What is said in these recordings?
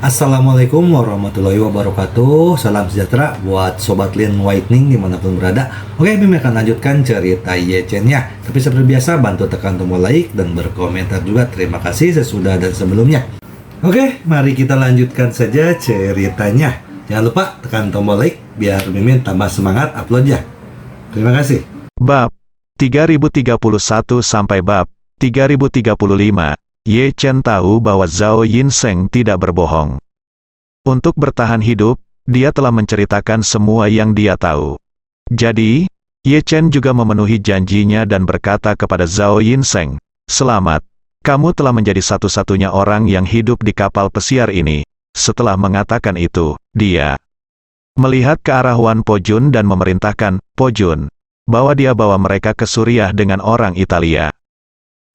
Assalamualaikum warahmatullahi wabarakatuh. Salam sejahtera buat Sobat Lin Whitening dimanapun berada. Oke, Bim akan lanjutkan cerita Yechen-nya. Tapi seperti biasa, bantu tekan tombol like dan berkomentar juga. Terima kasih sesudah dan sebelumnya. Oke, mari kita lanjutkan saja ceritanya. Jangan lupa tekan tombol like biar Mimin tambah semangat uploadnya. Terima kasih. Bab 3031 sampai bab 3035. Ye Chen tahu bahwa Zhao Yinseng tidak berbohong. Untuk bertahan hidup, dia telah menceritakan semua yang dia tahu. Jadi, Ye Chen juga memenuhi janjinya dan berkata kepada Zhao Yinseng, "Selamat, kamu telah menjadi satu-satunya orang yang hidup di kapal pesiar ini." Setelah mengatakan itu, dia melihat ke arah Wan Pojun dan memerintahkan, "Pojun, bawa mereka ke Suriah dengan orang Italia."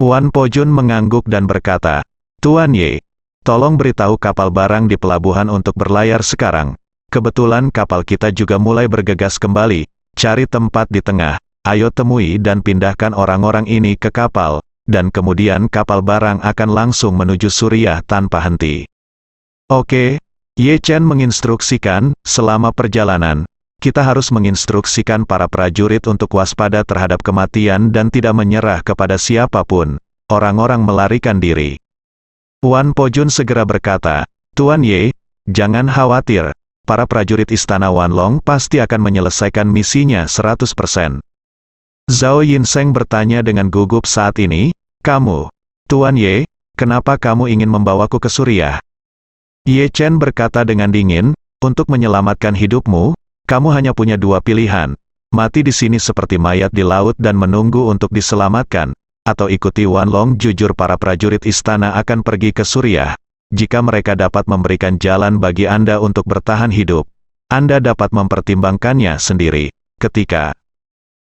Wan Pojun mengangguk dan berkata, "Tuan Ye, tolong beritahu kapal barang di pelabuhan untuk berlayar sekarang. Kebetulan kapal kita juga mulai bergegas kembali. Cari tempat di tengah, ayo temui dan pindahkan orang-orang ini ke kapal, dan kemudian kapal barang akan langsung menuju Suriah tanpa henti." Oke, Ye Chen menginstruksikan, selama perjalanan, kita harus menginstruksikan para prajurit untuk waspada terhadap kematian dan tidak menyerah kepada siapapun. Orang-orang melarikan diri. Wan Pojun segera berkata, "Tuan Ye, jangan khawatir. Para prajurit istana Wanlong pasti akan menyelesaikan misinya 100%. Zhao Yinseng bertanya dengan gugup saat ini, "Kamu, Tuan Ye, kenapa kamu ingin membawaku ke Suriah?" Ye Chen berkata dengan dingin, "Untuk menyelamatkan hidupmu, kamu hanya punya dua pilihan, mati di sini seperti mayat di laut dan menunggu untuk diselamatkan, atau ikuti Wanlong." Jujur para prajurit istana akan pergi ke Suriah. Jika mereka dapat memberikan jalan bagi Anda untuk bertahan hidup, Anda dapat mempertimbangkannya sendiri. Ketika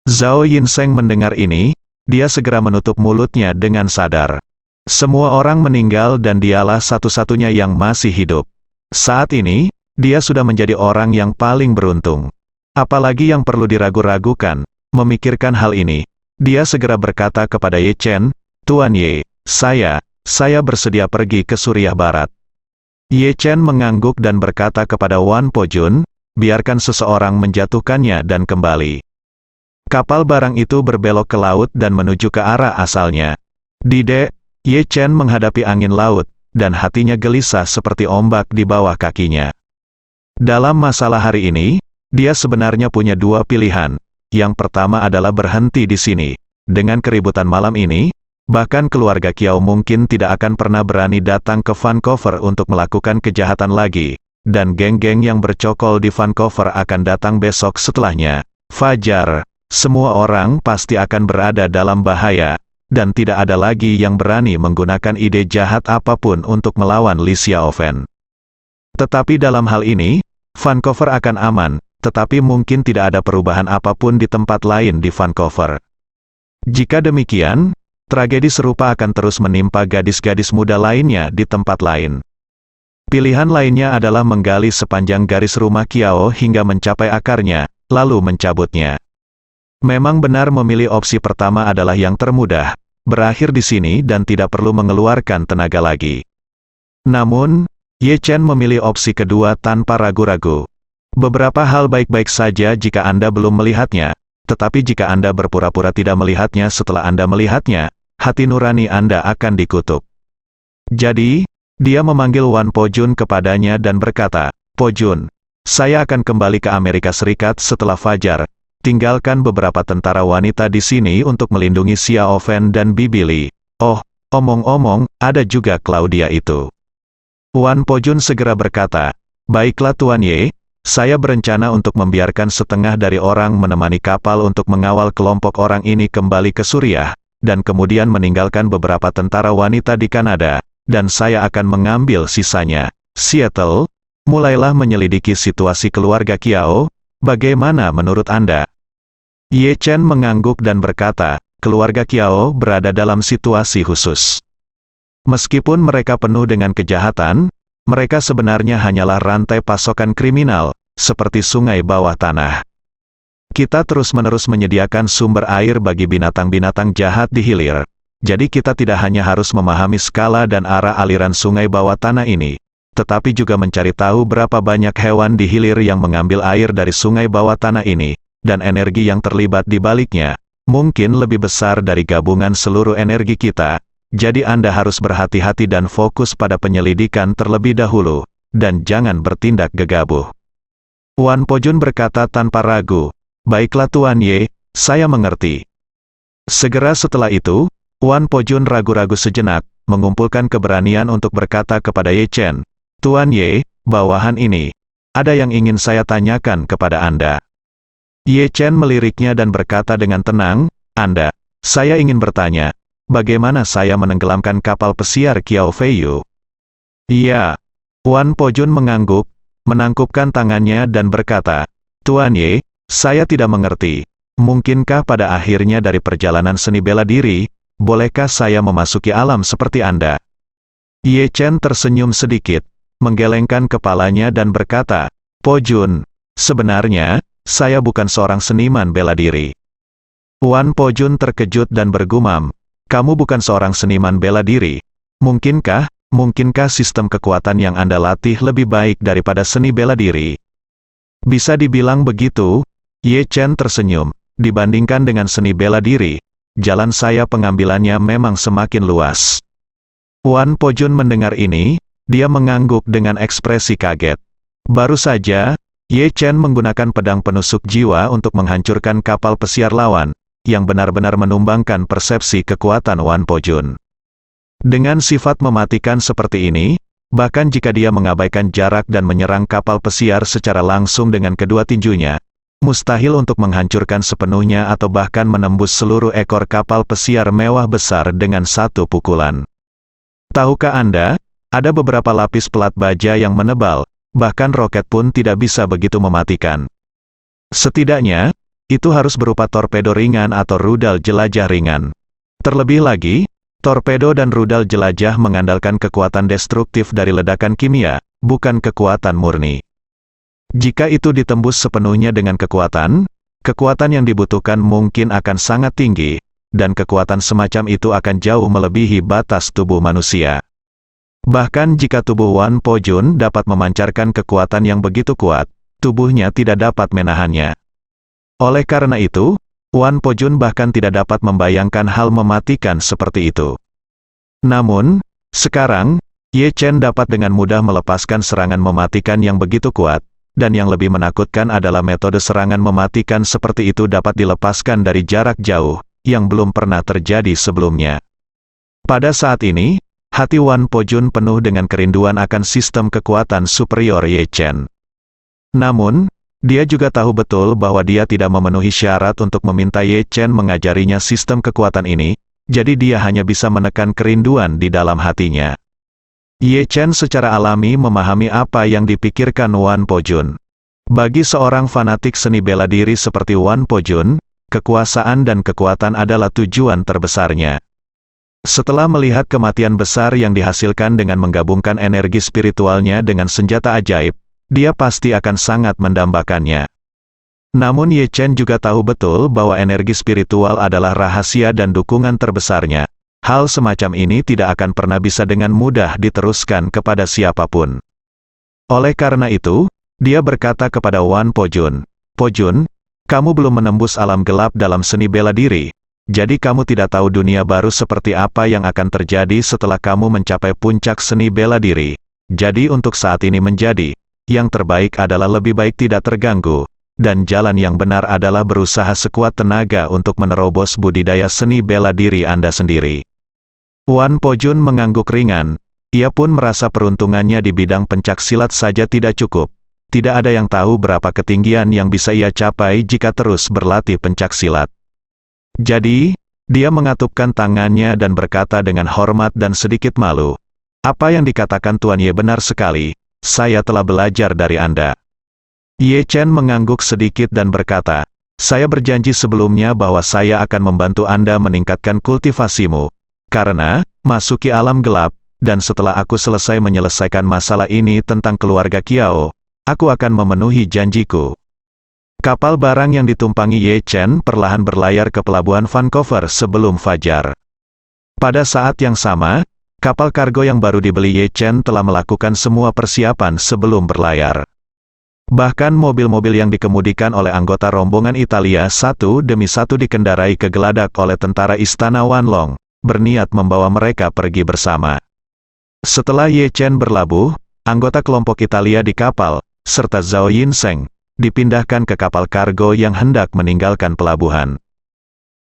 Zhao Yinseng mendengar ini, dia segera menutup mulutnya dengan sadar. Semua orang meninggal dan dialah satu-satunya yang masih hidup. Saat ini, dia sudah menjadi orang yang paling beruntung. Apalagi yang perlu diragu-ragukan. Memikirkan hal ini, dia segera berkata kepada Ye Chen, "Tuan Ye, saya bersedia pergi ke Suriah Barat." Ye Chen mengangguk dan berkata kepada Wan Pojun, "Biarkan seseorang menjatuhkannya dan kembali." Kapal barang itu berbelok ke laut dan menuju ke arah asalnya. Didek, Ye Chen menghadapi angin laut, dan hatinya gelisah seperti ombak di bawah kakinya. Dalam masalah hari ini, dia sebenarnya punya dua pilihan. Yang pertama adalah berhenti di sini. Dengan keributan malam ini, bahkan keluarga Kiao mungkin tidak akan pernah berani datang ke Vancouver untuk melakukan kejahatan lagi, dan geng-geng yang bercokol di Vancouver akan datang besok setelahnya. Fajar, semua orang pasti akan berada dalam bahaya, dan tidak ada lagi yang berani menggunakan ide jahat apapun untuk melawan Li Xiaofen. Tetapi dalam hal ini, Vancouver akan aman, tetapi mungkin tidak ada perubahan apapun di tempat lain di Vancouver. Jika demikian, tragedi serupa akan terus menimpa gadis-gadis muda lainnya di tempat lain. Pilihan lainnya adalah menggali sepanjang garis rumah Kiao hingga mencapai akarnya, lalu mencabutnya. Memang benar memilih opsi pertama adalah yang termudah, berakhir di sini dan tidak perlu mengeluarkan tenaga lagi. Namun, Ye Chen memilih opsi kedua tanpa ragu-ragu. Beberapa hal baik-baik saja jika Anda belum melihatnya, tetapi jika Anda berpura-pura tidak melihatnya setelah Anda melihatnya, hati nurani Anda akan dikutuk. Jadi, dia memanggil Wan Pojun kepadanya dan berkata, "Pojun, saya akan kembali ke Amerika Serikat setelah fajar. Tinggalkan beberapa tentara wanita di sini untuk melindungi Xiaofen dan Bibi Li. Oh, omong-omong, ada juga Claudia itu." Wan Pojun segera berkata, "Baiklah Tuan Ye, saya berencana untuk membiarkan setengah dari orang menemani kapal untuk mengawal kelompok orang ini kembali ke Suriah, dan kemudian meninggalkan beberapa tentara wanita di Kanada, dan saya akan mengambil sisanya. Seattle, mulailah menyelidiki situasi keluarga Kiao, bagaimana menurut Anda?" Ye Chen mengangguk dan berkata, "Keluarga Kiao berada dalam situasi khusus. Meskipun mereka penuh dengan kejahatan, mereka sebenarnya hanyalah rantai pasokan kriminal, seperti sungai bawah tanah. Kita terus-menerus menyediakan sumber air bagi binatang-binatang jahat di hilir. Jadi kita tidak hanya harus memahami skala dan arah aliran sungai bawah tanah ini, tetapi juga mencari tahu berapa banyak hewan di hilir yang mengambil air dari sungai bawah tanah ini, dan energi yang terlibat di baliknya, mungkin lebih besar dari gabungan seluruh energi kita. Jadi Anda harus berhati-hati dan fokus pada penyelidikan terlebih dahulu, dan jangan bertindak gegabah. Wan Po-jun berkata tanpa ragu, "Baiklah Tuan Ye, saya mengerti." Segera setelah itu, Wan Po-jun ragu-ragu sejenak, mengumpulkan keberanian untuk berkata kepada Ye Chen, "Tuan Ye, bawahan ini, ada yang ingin saya tanyakan kepada Anda." Ye Chen meliriknya dan berkata dengan tenang, saya ingin bertanya, bagaimana saya menenggelamkan kapal pesiar Qiao Feiyu?" "Iya." Wan Po-jun mengangguk, menangkupkan tangannya dan berkata, "Tuan Ye, saya tidak mengerti. Mungkinkah pada akhirnya dari perjalanan seni bela diri, bolehkah saya memasuki alam seperti Anda?" Ye Chen tersenyum sedikit, menggelengkan kepalanya dan berkata, "Po-jun, sebenarnya, saya bukan seorang seniman bela diri." Wan Po-jun terkejut dan bergumam, "Kamu bukan seorang seniman bela diri? Mungkinkah sistem kekuatan yang Anda latih lebih baik daripada seni bela diri?" "Bisa dibilang begitu." Ye Chen tersenyum, "dibandingkan dengan seni bela diri, jalan saya pengambilannya memang semakin luas." Wan Po-jun mendengar ini, dia mengangguk dengan ekspresi kaget. Baru saja, Ye Chen menggunakan pedang penusuk jiwa untuk menghancurkan kapal pesiar lawan, yang benar-benar menumbangkan persepsi kekuatan Wan Po-jun. Dengan sifat mematikan seperti ini, bahkan jika dia mengabaikan jarak dan menyerang kapal pesiar secara langsung dengan kedua tinjunya, mustahil untuk menghancurkan sepenuhnya atau bahkan menembus seluruh ekor kapal pesiar mewah besar dengan satu pukulan. Tahukah Anda, ada beberapa lapis pelat baja yang menebal, bahkan roket pun tidak bisa begitu mematikan. Setidaknya, itu harus berupa torpedo ringan atau rudal jelajah ringan. Terlebih lagi, torpedo dan rudal jelajah mengandalkan kekuatan destruktif dari ledakan kimia, bukan kekuatan murni. Jika itu ditembus sepenuhnya dengan kekuatan yang dibutuhkan mungkin akan sangat tinggi, dan kekuatan semacam itu akan jauh melebihi batas tubuh manusia. Bahkan jika tubuh Wan Po-jun dapat memancarkan kekuatan yang begitu kuat, tubuhnya tidak dapat menahannya. Oleh karena itu, Wan Po-jun bahkan tidak dapat membayangkan hal mematikan seperti itu. Namun, sekarang, Ye Chen dapat dengan mudah melepaskan serangan mematikan yang begitu kuat, dan yang lebih menakutkan adalah metode serangan mematikan seperti itu dapat dilepaskan dari jarak jauh, yang belum pernah terjadi sebelumnya. Pada saat ini, hati Wan Po-jun penuh dengan kerinduan akan sistem kekuatan superior Ye Chen. Namun, dia juga tahu betul bahwa dia tidak memenuhi syarat untuk meminta Ye Chen mengajarinya sistem kekuatan ini, jadi dia hanya bisa menekan kerinduan di dalam hatinya. Ye Chen secara alami memahami apa yang dipikirkan Wan Po-jun. Bagi seorang fanatik seni bela diri seperti Wan Po-jun, kekuasaan dan kekuatan adalah tujuan terbesarnya. Setelah melihat kematian besar yang dihasilkan dengan menggabungkan energi spiritualnya dengan senjata ajaib, dia pasti akan sangat mendambakannya. Namun Ye Chen juga tahu betul bahwa energi spiritual adalah rahasia dan dukungan terbesarnya. Hal semacam ini tidak akan pernah bisa dengan mudah diteruskan kepada siapapun. Oleh karena itu, dia berkata kepada Wan Po-jun, "Po-jun, kamu belum menembus alam gelap dalam seni bela diri, jadi kamu tidak tahu dunia baru seperti apa yang akan terjadi setelah kamu mencapai puncak seni bela diri. Jadi untuk saat ini yang terbaik adalah lebih baik tidak terganggu, dan jalan yang benar adalah berusaha sekuat tenaga untuk menerobos budidaya seni bela diri Anda sendiri." Wan Po-jun mengangguk ringan, ia pun merasa peruntungannya di bidang pencaksilat saja tidak cukup. Tidak ada yang tahu berapa ketinggian yang bisa ia capai jika terus berlatih pencaksilat. Jadi, dia mengatupkan tangannya dan berkata dengan hormat dan sedikit malu, "Apa yang dikatakan Tuan Ye benar sekali. Saya telah belajar dari Anda." Ye Chen mengangguk sedikit dan berkata, "Saya berjanji sebelumnya bahwa saya akan membantu Anda meningkatkan kultivasimu. Karena, masuki alam gelap, dan setelah aku selesai menyelesaikan masalah ini tentang keluarga Qiao, aku akan memenuhi janjiku." Kapal barang yang ditumpangi Ye Chen perlahan berlayar ke pelabuhan Vancouver sebelum fajar. Pada saat yang sama, Kapal kargo yang baru dibeli Ye Chen telah melakukan semua persiapan sebelum berlayar. Bahkan mobil-mobil yang dikemudikan oleh anggota rombongan Italia satu demi satu dikendarai ke geladak oleh tentara Istana Wanlong, berniat membawa mereka pergi bersama. Setelah Ye Chen berlabuh, anggota kelompok Italia di kapal, serta Zhao Yinseng, dipindahkan ke kapal kargo yang hendak meninggalkan pelabuhan.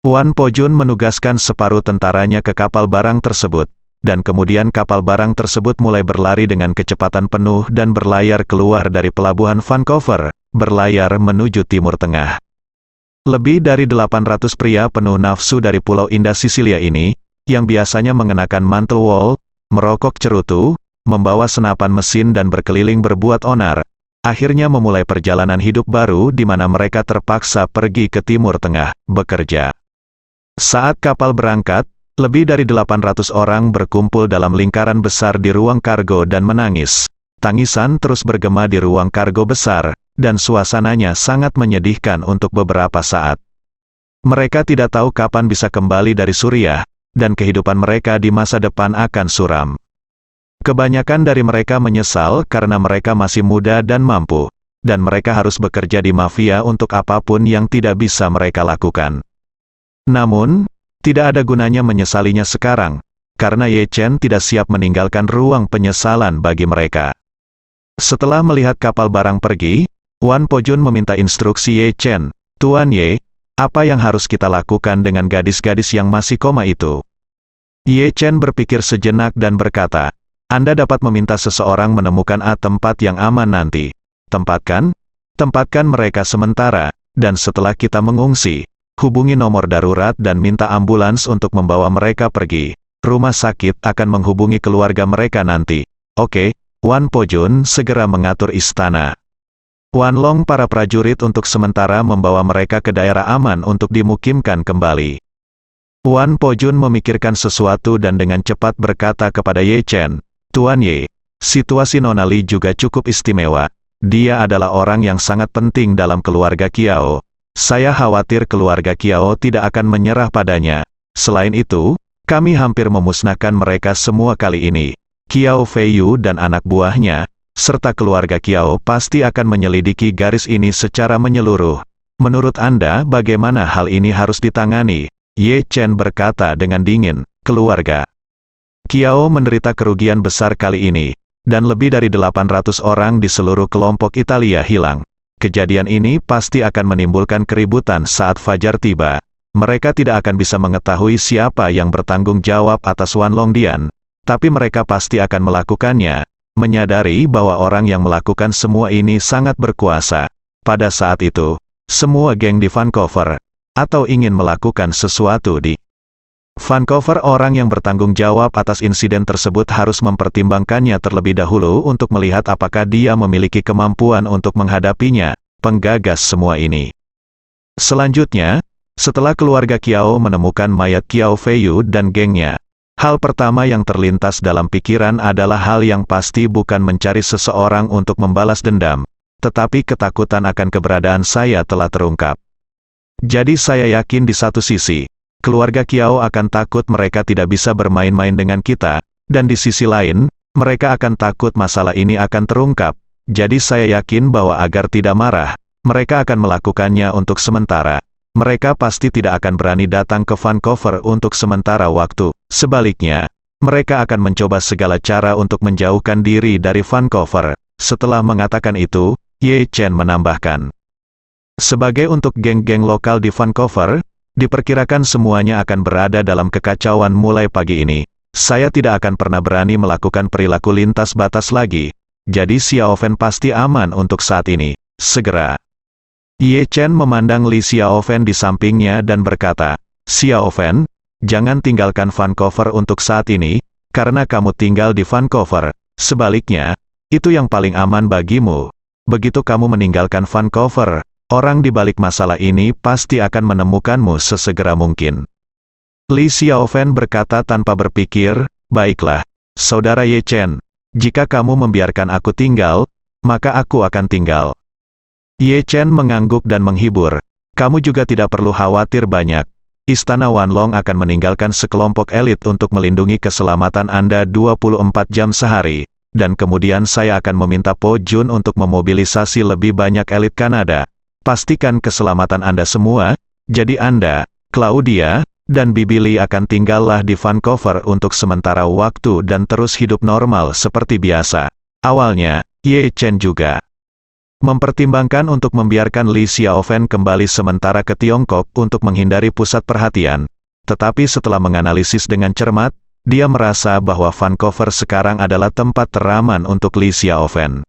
Wan Pojun menugaskan separuh tentaranya ke kapal barang tersebut, dan kemudian kapal barang tersebut mulai berlari dengan kecepatan penuh dan berlayar keluar dari pelabuhan Vancouver, berlayar menuju Timur Tengah. Lebih dari 800 pria penuh nafsu dari Pulau Indah Sisilia ini, yang biasanya mengenakan mantel wol, merokok cerutu, membawa senapan mesin dan berkeliling berbuat onar, akhirnya memulai perjalanan hidup baru di mana mereka terpaksa pergi ke Timur Tengah, bekerja. Saat kapal berangkat, lebih dari 800 orang berkumpul dalam lingkaran besar di ruang kargo dan menangis. Tangisan terus bergema di ruang kargo besar, dan suasananya sangat menyedihkan untuk beberapa saat. Mereka tidak tahu kapan bisa kembali dari Suriah, dan kehidupan mereka di masa depan akan suram. Kebanyakan dari mereka menyesal karena mereka masih muda dan mampu, dan mereka harus bekerja di mafia untuk apapun yang tidak bisa mereka lakukan. Namun, tidak ada gunanya menyesalinya sekarang, karena Ye Chen tidak siap meninggalkan ruang penyesalan bagi mereka. Setelah melihat kapal barang pergi, Wan Pojun meminta instruksi Ye Chen, "Tuan Ye, apa yang harus kita lakukan dengan gadis-gadis yang masih koma itu?" Ye Chen berpikir sejenak dan berkata, "Anda dapat meminta seseorang menemukan tempat yang aman nanti. Tempatkan mereka sementara, dan setelah kita mengungsi, hubungi nomor darurat dan minta ambulans untuk membawa mereka pergi. Rumah sakit akan menghubungi keluarga mereka nanti." "Oke." Wan Pojun segera mengatur istana. Wanlong para prajurit untuk sementara membawa mereka ke daerah aman untuk dimukimkan kembali. Wan Pojun memikirkan sesuatu dan dengan cepat berkata kepada Ye Chen, "Tuan Ye, situasi Nona Li juga cukup istimewa. Dia adalah orang yang sangat penting dalam keluarga Kiao. Saya khawatir keluarga Kiao tidak akan menyerah padanya. Selain itu, kami hampir memusnahkan mereka semua kali ini. Kiao Feiyu dan anak buahnya, serta keluarga Kiao pasti akan menyelidiki garis ini secara menyeluruh. Menurut Anda bagaimana hal ini harus ditangani?" Ye Chen berkata dengan dingin, "Keluarga Kiao menderita kerugian besar kali ini, dan lebih dari 800 orang di seluruh kelompok Italia hilang. Kejadian ini pasti akan menimbulkan keributan saat fajar tiba. Mereka tidak akan bisa mengetahui siapa yang bertanggung jawab atas Wan Longdian, tapi mereka pasti akan melakukannya, menyadari bahwa orang yang melakukan semua ini sangat berkuasa. Pada saat itu, semua geng di Vancouver, atau ingin melakukan sesuatu di Vancouver, orang yang bertanggung jawab atas insiden tersebut harus mempertimbangkannya terlebih dahulu untuk melihat apakah dia memiliki kemampuan untuk menghadapinya, penggagas semua ini. Selanjutnya, setelah keluarga Kiao menemukan mayat Kiao Feiyu dan gengnya, hal pertama yang terlintas dalam pikiran adalah hal yang pasti bukan mencari seseorang untuk membalas dendam, tetapi ketakutan akan keberadaan saya telah terungkap. Jadi saya yakin di satu sisi, keluarga Kiao akan takut mereka tidak bisa bermain-main dengan kita, dan di sisi lain, mereka akan takut masalah ini akan terungkap. Jadi saya yakin bahwa agar tidak marah, mereka akan melakukannya untuk sementara. Mereka pasti tidak akan berani datang ke Vancouver untuk sementara waktu. Sebaliknya, mereka akan mencoba segala cara untuk menjauhkan diri dari Vancouver. Setelah mengatakan itu, Ye Chen menambahkan, "Sebagai untuk geng-geng lokal di Vancouver, diperkirakan semuanya akan berada dalam kekacauan mulai pagi ini. Saya tidak akan pernah berani melakukan perilaku lintas batas lagi. Jadi Xiaofen pasti aman untuk saat ini. Segera." Ye Chen memandang Li Xiaofen di sampingnya dan berkata, "Xiaofen, jangan tinggalkan Vancouver untuk saat ini, karena kamu tinggal di Vancouver. Sebaliknya, itu yang paling aman bagimu. Begitu kamu meninggalkan Vancouver, orang di balik masalah ini pasti akan menemukanmu sesegera mungkin." Li Xiaofen berkata tanpa berpikir, "Baiklah, Saudara Ye Chen, jika kamu membiarkan aku tinggal, maka aku akan tinggal." Ye Chen mengangguk dan menghibur, "Kamu juga tidak perlu khawatir banyak. Istana Wanlong akan meninggalkan sekelompok elit untuk melindungi keselamatan Anda 24 jam sehari, dan kemudian saya akan meminta Po Jun untuk memobilisasi lebih banyak elit Kanada. Pastikan keselamatan Anda semua, jadi Anda, Claudia, dan Bibi Lee akan tinggallah di Vancouver untuk sementara waktu dan terus hidup normal seperti biasa. Awalnya, Ye Chen juga mempertimbangkan untuk membiarkan Li Xiaofen kembali sementara ke Tiongkok untuk menghindari pusat perhatian. Tetapi setelah menganalisis dengan cermat, dia merasa bahwa Vancouver sekarang adalah tempat teraman untuk Li Xiaofen.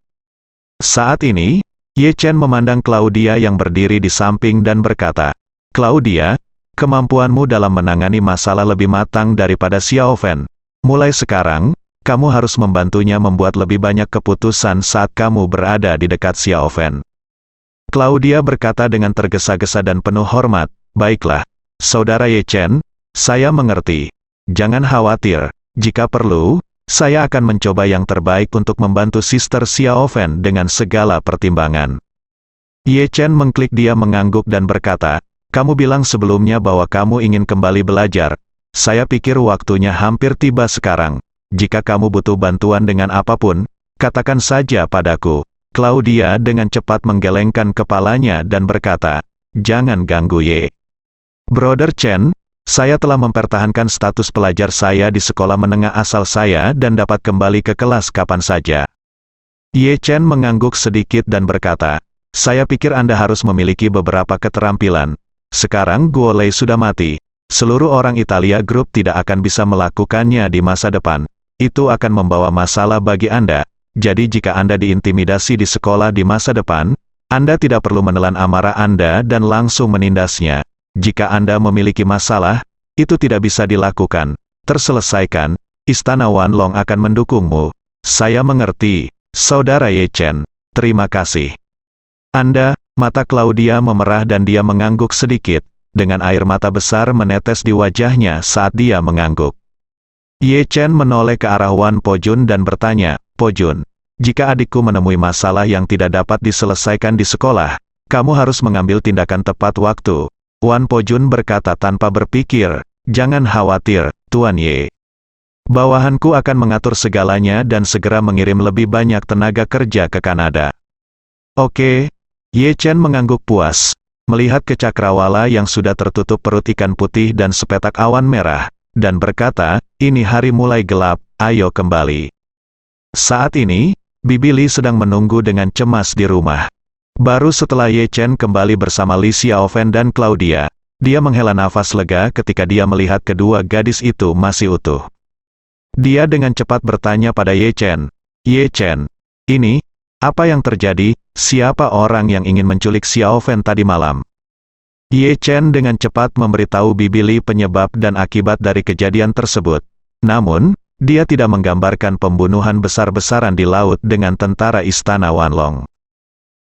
Saat ini, Ye Chen memandang Claudia yang berdiri di samping dan berkata, "Claudia, kemampuanmu dalam menangani masalah lebih matang daripada Xiaofen. Mulai sekarang, kamu harus membantunya membuat lebih banyak keputusan saat kamu berada di dekat Xiaofen." Claudia berkata dengan tergesa-gesa dan penuh hormat, "Baiklah, Saudara Ye Chen, saya mengerti. Jangan khawatir, jika perlu, saya akan mencoba yang terbaik untuk membantu Sister Xiaofen dengan segala pertimbangan." Ye Chen mengklik, dia mengangguk dan berkata, "Kamu bilang sebelumnya bahwa kamu ingin kembali belajar. Saya pikir waktunya hampir tiba sekarang. Jika kamu butuh bantuan dengan apapun, katakan saja padaku." Claudia dengan cepat menggelengkan kepalanya dan berkata, "Jangan ganggu Ye. Brother Chen, saya telah mempertahankan status pelajar saya di sekolah menengah asal saya dan dapat kembali ke kelas kapan saja." Ye Chen mengangguk sedikit dan berkata, "Saya pikir Anda harus memiliki beberapa keterampilan. Sekarang Guo Lei sudah mati. Seluruh orang Italia Group tidak akan bisa melakukannya di masa depan. Itu akan membawa masalah bagi Anda. Jadi jika Anda diintimidasi di sekolah di masa depan, Anda tidak perlu menelan amarah Anda dan langsung menindasnya. Jika Anda memiliki masalah, itu tidak bisa dilakukan. Terselesaikan, Istana Wanlong akan mendukungmu." "Saya mengerti, Saudara Ye Chen. Terima kasih." Anda, mata Claudia memerah dan dia mengangguk sedikit, dengan air mata besar menetes di wajahnya saat dia mengangguk. Ye Chen menoleh ke arah Wan Po Jun dan bertanya, "Po Jun, jika adikku menemui masalah yang tidak dapat diselesaikan di sekolah, kamu harus mengambil tindakan tepat waktu." Wan Po Jun berkata tanpa berpikir, "Jangan khawatir, Tuan Ye. Bawahanku akan mengatur segalanya dan segera mengirim lebih banyak tenaga kerja ke Kanada." "Oke." Ye Chen mengangguk puas, melihat ke cakrawala yang sudah tertutup perut ikan putih dan sepetak awan merah, dan berkata, "Ini hari mulai gelap, ayo kembali." Saat ini, Bibi Lee sedang menunggu dengan cemas di rumah. Baru setelah Ye Chen kembali bersama Li Xiaofen dan Claudia, dia menghela nafas lega ketika dia melihat kedua gadis itu masih utuh. Dia dengan cepat bertanya pada Ye Chen, "Ye Chen, ini, apa yang terjadi? Siapa orang yang ingin menculik Xiaofen tadi malam?" Ye Chen dengan cepat memberitahu Bibi Lee penyebab dan akibat dari kejadian tersebut. Namun, dia tidak menggambarkan pembunuhan besar-besaran di laut dengan tentara Istana Wanlong.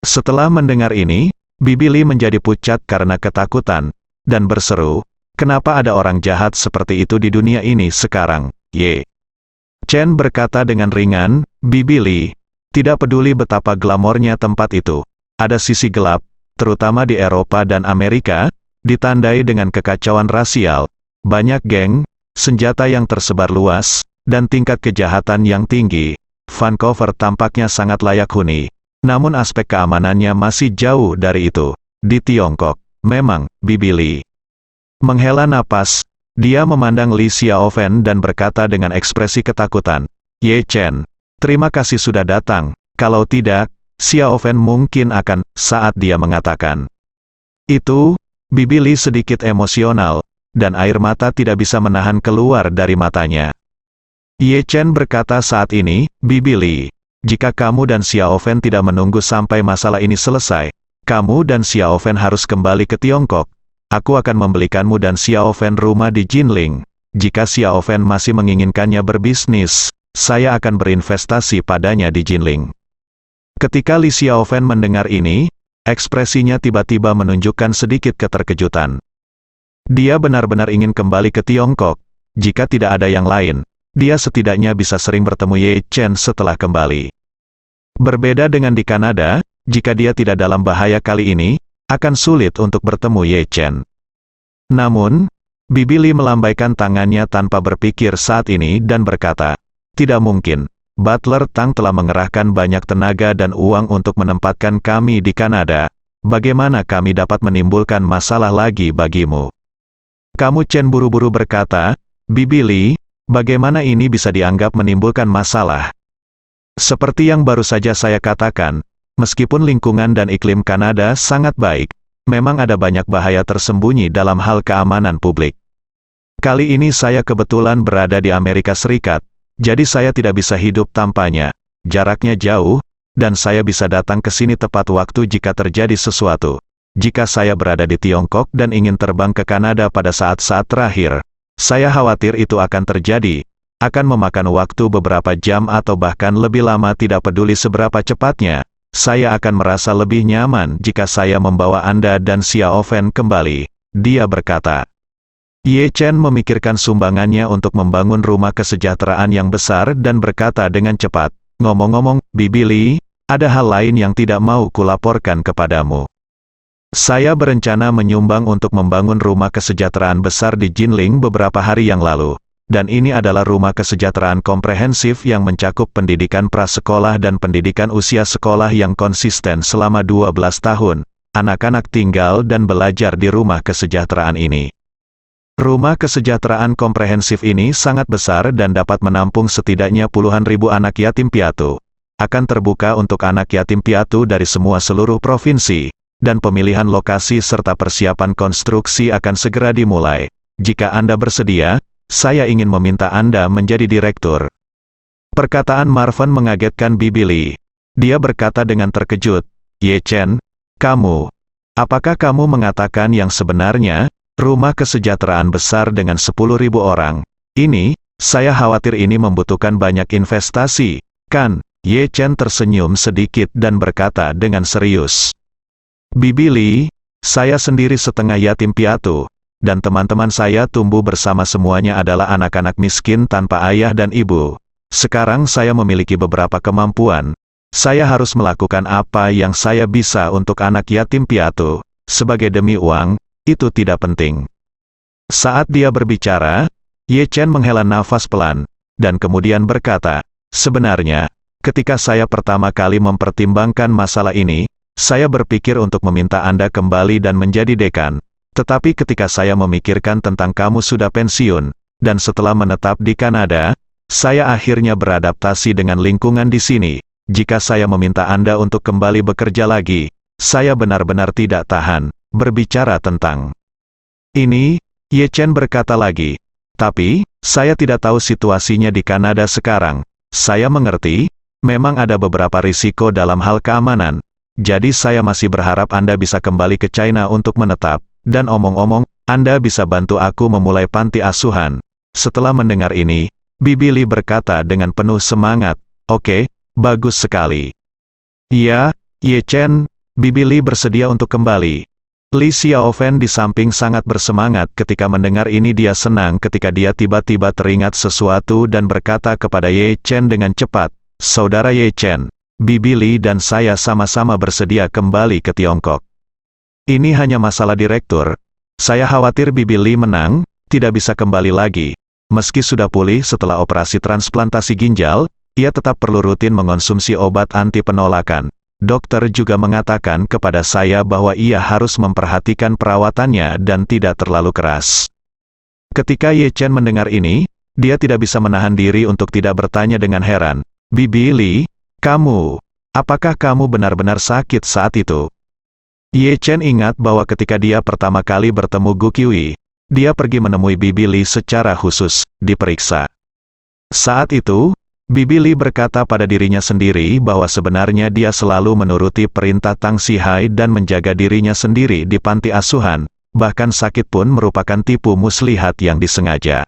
Setelah mendengar ini, Bibi Lee menjadi pucat karena ketakutan, dan berseru, "Kenapa ada orang jahat seperti itu di dunia ini sekarang, Ye?" Chen berkata dengan ringan, "Bibi Lee, tidak peduli betapa glamornya tempat itu, ada sisi gelap, terutama di Eropa dan Amerika, ditandai dengan kekacauan rasial, banyak geng, senjata yang tersebar luas, dan tingkat kejahatan yang tinggi. Vancouver tampaknya sangat layak huni, namun aspek keamanannya masih jauh dari itu. Di Tiongkok, memang." Bibi Lee menghela napas, dia memandang Li Xiaofen dan berkata dengan ekspresi ketakutan, "Ye Chen, terima kasih sudah datang, kalau tidak, Xiaofen mungkin akan." Saat dia mengatakan itu, Bibi Lee sedikit emosional, dan air mata tidak bisa menahan keluar dari matanya. Ye Chen berkata saat ini, "Bibi Lee, jika kamu dan Xiaofen tidak menunggu sampai masalah ini selesai, kamu dan Xiaofen harus kembali ke Tiongkok. Aku akan membelikanmu dan Xiaofen rumah di Jinling. Jika Xiaofen masih menginginkannya berbisnis, saya akan berinvestasi padanya di Jinling." Ketika Li Xiaofen mendengar ini, ekspresinya tiba-tiba menunjukkan sedikit keterkejutan. Dia benar-benar ingin kembali ke Tiongkok. Jika tidak ada yang lain, dia setidaknya bisa sering bertemu Ye Chen setelah kembali. Berbeda dengan di Kanada, jika dia tidak dalam bahaya kali ini, akan sulit untuk bertemu Ye Chen. Namun, Bibi Li melambaikan tangannya tanpa berpikir saat ini dan berkata, "Tidak mungkin. Butler Tang telah mengerahkan banyak tenaga dan uang untuk menempatkan kami di Kanada. Bagaimana kami dapat menimbulkan masalah lagi bagimu?" Kamu Chen buru-buru berkata, "Bibi Li, bagaimana ini bisa dianggap menimbulkan masalah?" Seperti yang baru saja saya katakan, meskipun lingkungan dan iklim Kanada sangat baik, memang ada banyak bahaya tersembunyi dalam hal keamanan publik. Kali ini saya kebetulan berada di Amerika Serikat, jadi saya tidak bisa hidup tanpanya. Jaraknya jauh, dan saya bisa datang ke sini tepat waktu jika terjadi sesuatu. Jika saya berada di Tiongkok dan ingin terbang ke Kanada pada saat-saat terakhir, saya khawatir itu akan terjadi. Akan memakan waktu beberapa jam atau bahkan lebih lama, tidak peduli seberapa cepatnya. Saya akan merasa lebih nyaman jika saya membawa Anda dan Xiao Fen kembali, dia berkata. Ye Chen memikirkan sumbangannya untuk membangun rumah kesejahteraan yang besar dan berkata dengan cepat, "Ngomong-ngomong, Bibi Li, ada hal lain yang tidak mau kulaporkan kepadamu. Saya berencana menyumbang untuk membangun rumah kesejahteraan besar di Jinling beberapa hari yang lalu. Dan ini adalah rumah kesejahteraan komprehensif yang mencakup pendidikan prasekolah dan pendidikan usia sekolah yang konsisten selama 12 tahun. Anak-anak tinggal dan belajar di rumah kesejahteraan ini. Rumah kesejahteraan komprehensif ini sangat besar dan dapat menampung setidaknya puluhan ribu anak yatim piatu. Akan terbuka untuk anak yatim piatu dari seluruh provinsi, dan pemilihan lokasi serta persiapan konstruksi akan segera dimulai. Jika Anda bersedia, saya ingin meminta Anda menjadi direktur." Perkataan Marvin mengagetkan Bibi Li. Dia berkata dengan terkejut, "Ye Chen, apakah kamu mengatakan yang sebenarnya, rumah kesejahteraan besar dengan 10.000 orang? Ini, saya khawatir ini membutuhkan banyak investasi, kan?" Ye Chen tersenyum sedikit dan berkata dengan serius, "Bibi Li, saya sendiri setengah yatim piatu. Dan teman-teman saya tumbuh bersama semuanya adalah anak-anak miskin tanpa ayah dan ibu. Sekarang saya memiliki beberapa kemampuan. Saya harus melakukan apa yang saya bisa untuk anak yatim piatu. Sebagai demi uang, itu tidak penting." Saat dia berbicara, Ye Chen menghela nafas pelan, dan kemudian berkata, "Sebenarnya, ketika saya pertama kali mempertimbangkan masalah ini, saya berpikir untuk meminta Anda kembali dan menjadi dekan. Tetapi ketika saya memikirkan tentang kamu sudah pensiun, dan setelah menetap di Kanada, saya akhirnya beradaptasi dengan lingkungan di sini. Jika saya meminta Anda untuk kembali bekerja lagi, saya benar-benar tidak tahan berbicara tentang ini." Ye Chen berkata lagi, "Tapi, saya tidak tahu situasinya di Kanada sekarang. Saya mengerti, memang ada beberapa risiko dalam hal keamanan. Jadi saya masih berharap Anda bisa kembali ke China untuk menetap. Dan omong-omong, Anda bisa bantu aku memulai panti asuhan." Setelah mendengar ini, Bibi Li berkata dengan penuh semangat, "Oke, bagus sekali." "Ya, Ye Chen." Bibi Li bersedia untuk kembali. Li Xiaofen di samping sangat bersemangat ketika mendengar ini. Dia senang ketika dia tiba-tiba teringat sesuatu dan berkata kepada Ye Chen dengan cepat, "Saudara Ye Chen, Bibi Li dan saya sama-sama bersedia kembali ke Tiongkok. Ini hanya masalah direktur. Saya khawatir Bibi Li menang, tidak bisa kembali lagi. Meski sudah pulih setelah operasi transplantasi ginjal, ia tetap perlu rutin mengonsumsi obat anti penolakan. Dokter juga mengatakan kepada saya bahwa ia harus memperhatikan perawatannya dan tidak terlalu keras." Ketika Ye Chen mendengar ini, dia tidak bisa menahan diri untuk tidak bertanya dengan heran, "Bibi Li, apakah kamu benar-benar sakit saat itu?" Ye Chen ingat bahwa ketika dia pertama kali bertemu Gu Qiui, dia pergi menemui Bibi Li secara khusus, diperiksa. Saat itu, Bibi Li berkata pada dirinya sendiri bahwa sebenarnya dia selalu menuruti perintah Tang Xihai dan menjaga dirinya sendiri di panti asuhan, bahkan sakit pun merupakan tipu muslihat yang disengaja.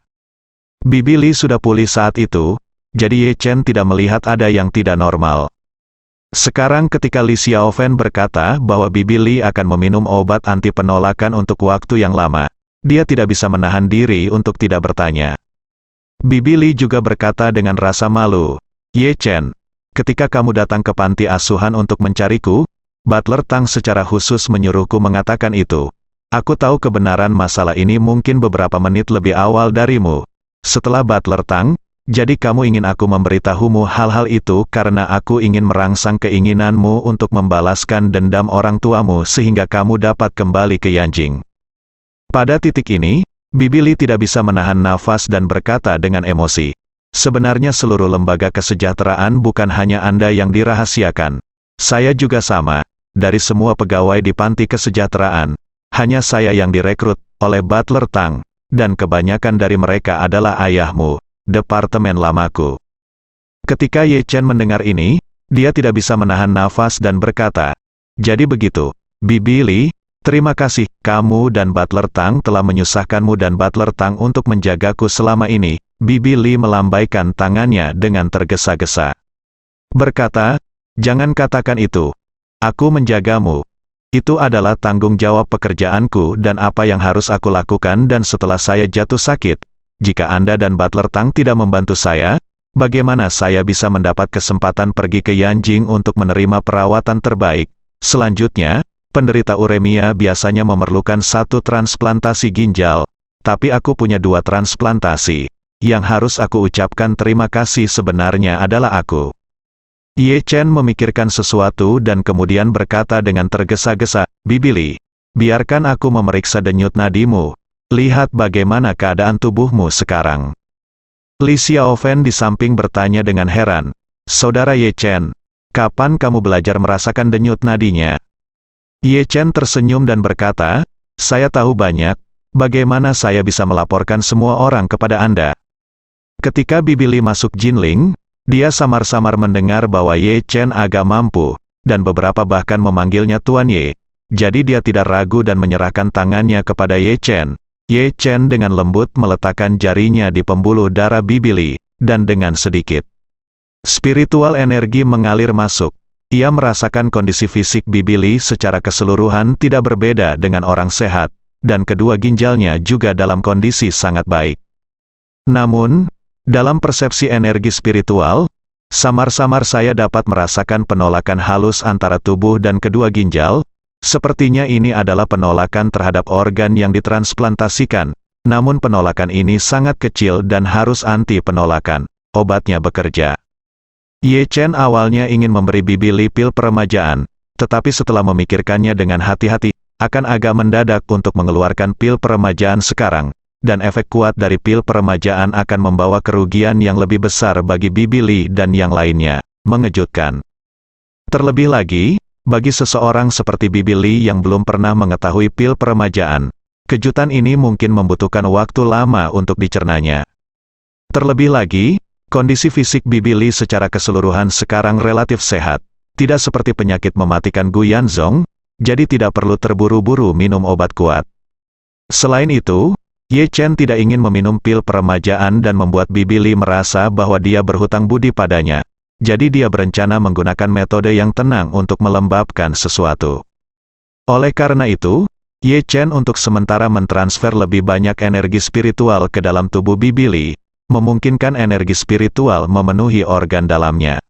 Bibi Li sudah pulih saat itu, jadi Ye Chen tidak melihat ada yang tidak normal. Sekarang ketika Li Xiaofen berkata bahwa Bibi Li akan meminum obat anti penolakan untuk waktu yang lama, dia tidak bisa menahan diri untuk tidak bertanya. Bibi Li juga berkata dengan rasa malu, "Ye Chen, ketika kamu datang ke panti asuhan untuk mencariku, Butler Tang secara khusus menyuruhku mengatakan itu. Aku tahu kebenaran masalah ini mungkin beberapa menit lebih awal darimu. Setelah Butler Tang, jadi kamu ingin aku memberitahumu hal-hal itu karena aku ingin merangsang keinginanmu untuk membalaskan dendam orang tuamu sehingga kamu dapat kembali ke Yanjing. Pada titik ini, Bibi Li tidak bisa menahan nafas dan berkata dengan emosi. Sebenarnya seluruh lembaga kesejahteraan bukan hanya Anda yang dirahasiakan. Saya juga sama. Dari semua pegawai di panti kesejahteraan, hanya saya yang direkrut oleh Butler Tang, dan kebanyakan dari mereka adalah ayahmu, departemen lamaku. Ketika Ye Chen mendengar ini, dia tidak bisa menahan nafas dan berkata, jadi begitu, Bibi Li, terima kasih, kamu dan Butler Tang telah menyusahkanmu dan Butler Tang untuk menjagaku selama ini. Bibi Li melambaikan tangannya dengan tergesa-gesa. Berkata, jangan katakan itu. Aku menjagamu. Itu adalah tanggung jawab pekerjaanku dan apa yang harus aku lakukan dan setelah saya jatuh sakit. Jika Anda dan Butler Tang tidak membantu saya, bagaimana saya bisa mendapat kesempatan pergi ke Yanjing untuk menerima perawatan terbaik? Selanjutnya, penderita uremia biasanya memerlukan 1 transplantasi ginjal, tapi aku punya 2 transplantasi. Yang harus aku ucapkan terima kasih sebenarnya adalah aku. Ye Chen memikirkan sesuatu dan kemudian berkata dengan tergesa-gesa, Bibi Li, biarkan aku memeriksa denyut nadimu. Lihat bagaimana keadaan tubuhmu sekarang. Li Xiaofen di samping bertanya dengan heran, Saudara Ye Chen, kapan kamu belajar merasakan denyut nadinya? Ye Chen tersenyum dan berkata, saya tahu banyak, bagaimana saya bisa melaporkan semua orang kepada Anda? Ketika Bibi Li masuk Jinling, dia samar-samar mendengar bahwa Ye Chen agak mampu, dan beberapa bahkan memanggilnya Tuan Ye. Jadi dia tidak ragu dan menyerahkan tangannya kepada Ye Chen. Ye Chen dengan lembut meletakkan jarinya di pembuluh darah Bibi Li, dan dengan sedikit spiritual energi mengalir masuk. Ia merasakan kondisi fisik Bibi Li secara keseluruhan tidak berbeda dengan orang sehat, dan kedua ginjalnya juga dalam kondisi sangat baik. Namun, dalam persepsi energi spiritual, samar-samar saya dapat merasakan penolakan halus antara tubuh dan kedua ginjal. Sepertinya ini adalah penolakan terhadap organ yang ditransplantasikan, namun penolakan ini sangat kecil dan harus anti-penolakan. Obatnya bekerja. Ye Chen awalnya ingin memberi Bibi Li pil peremajaan, tetapi setelah memikirkannya dengan hati-hati, akan agak mendadak untuk mengeluarkan pil peremajaan sekarang. Dan efek kuat dari pil peremajaan akan membawa kerugian yang lebih besar bagi Bibi Li dan yang lainnya. Mengejutkan. Terlebih lagi, bagi seseorang seperti Bibi Li yang belum pernah mengetahui pil peremajaan, kejutan ini mungkin membutuhkan waktu lama untuk dicernanya. Terlebih lagi, kondisi fisik Bibi Li secara keseluruhan sekarang relatif sehat, tidak seperti penyakit mematikan Gu Yanzong, jadi tidak perlu terburu-buru minum obat kuat. Selain itu, Ye Chen tidak ingin meminum pil peremajaan dan membuat Bibi Li merasa bahwa dia berhutang budi padanya. Jadi dia berencana menggunakan metode yang tenang untuk melembabkan sesuatu. Oleh karena itu, Ye Chen untuk sementara mentransfer lebih banyak energi spiritual ke dalam tubuh Bibi Li, memungkinkan energi spiritual memenuhi organ dalamnya.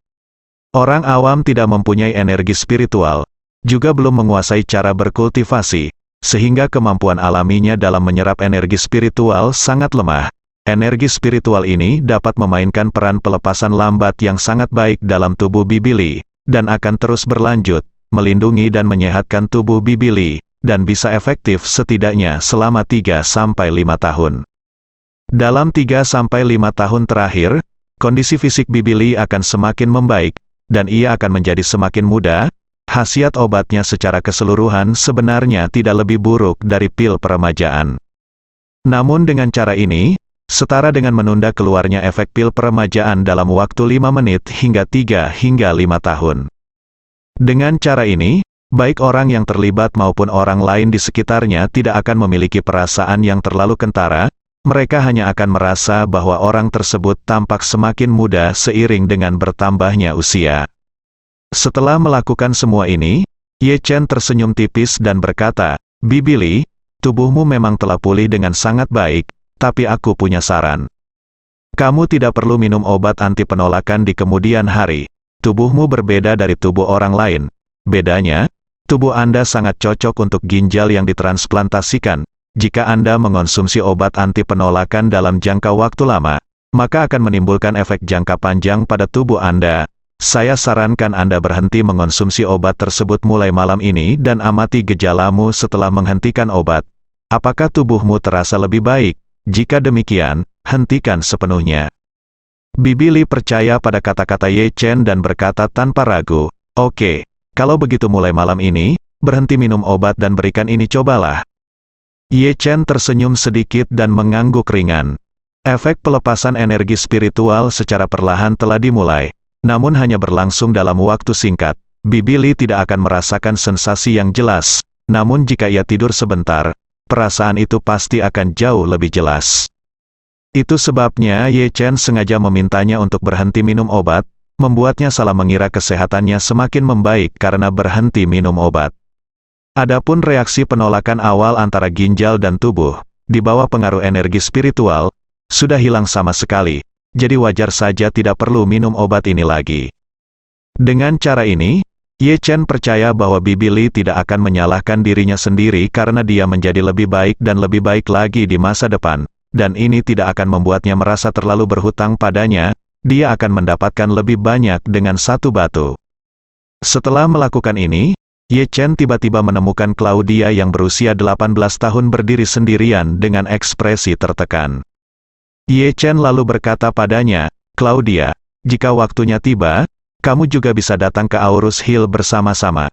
Orang awam tidak mempunyai energi spiritual, juga belum menguasai cara berkultivasi, sehingga kemampuan alaminya dalam menyerap energi spiritual sangat lemah. Energi spiritual ini dapat memainkan peran pelepasan lambat yang sangat baik dalam tubuh Bibi Li, dan akan terus berlanjut, melindungi dan menyehatkan tubuh Bibi Li, dan bisa efektif setidaknya selama 3-5 tahun. Dalam 3-5 tahun terakhir, kondisi fisik Bibi Li akan semakin membaik, dan ia akan menjadi semakin muda. Khasiat obatnya secara keseluruhan sebenarnya tidak lebih buruk dari pil peremajaan. Namun dengan cara ini, setara dengan menunda keluarnya efek pil peremajaan dalam waktu 5 menit hingga 3 hingga 5 tahun. Dengan cara ini, baik orang yang terlibat maupun orang lain di sekitarnya tidak akan memiliki perasaan yang terlalu kentara, mereka hanya akan merasa bahwa orang tersebut tampak semakin muda seiring dengan bertambahnya usia. Setelah melakukan semua ini, Ye Chen tersenyum tipis dan berkata, Bibi Li, tubuhmu memang telah pulih dengan sangat baik, tapi aku punya saran. Kamu tidak perlu minum obat anti penolakan di kemudian hari. Tubuhmu berbeda dari tubuh orang lain. Bedanya, tubuh Anda sangat cocok untuk ginjal yang ditransplantasikan. Jika Anda mengonsumsi obat anti penolakan dalam jangka waktu lama, maka akan menimbulkan efek jangka panjang pada tubuh Anda. Saya sarankan Anda berhenti mengonsumsi obat tersebut mulai malam ini dan amati gejalamu setelah menghentikan obat. Apakah tubuhmu terasa lebih baik? Jika demikian, hentikan sepenuhnya. Bibi Li percaya pada kata-kata Ye Chen dan berkata tanpa ragu, "Oke, kalau begitu mulai malam ini, berhenti minum obat dan berikan ini cobalah." Ye Chen tersenyum sedikit dan mengangguk ringan. Efek pelepasan energi spiritual secara perlahan telah dimulai. Namun hanya berlangsung dalam waktu singkat. Bibi Li tidak akan merasakan sensasi yang jelas. Namun jika ia tidur sebentar, perasaan itu pasti akan jauh lebih jelas. Itu sebabnya Ye Chen sengaja memintanya untuk berhenti minum obat, membuatnya salah mengira kesehatannya semakin membaik karena berhenti minum obat. Adapun reaksi penolakan awal antara ginjal dan tubuh, di bawah pengaruh energi spiritual, sudah hilang sama sekali. Jadi wajar saja tidak perlu minum obat ini lagi. Dengan cara ini, Ye Chen percaya bahwa Bibi Li tidak akan menyalahkan dirinya sendiri karena dia menjadi lebih baik dan lebih baik lagi di masa depan, dan ini tidak akan membuatnya merasa terlalu berhutang padanya, dia akan mendapatkan lebih banyak dengan satu batu. Setelah melakukan ini, Ye Chen tiba-tiba menemukan Claudia yang berusia 18 tahun berdiri sendirian dengan ekspresi tertekan. Ye Chen lalu berkata padanya, "Claudia, jika waktunya tiba, kamu juga bisa datang ke Aurus Hill bersama-sama."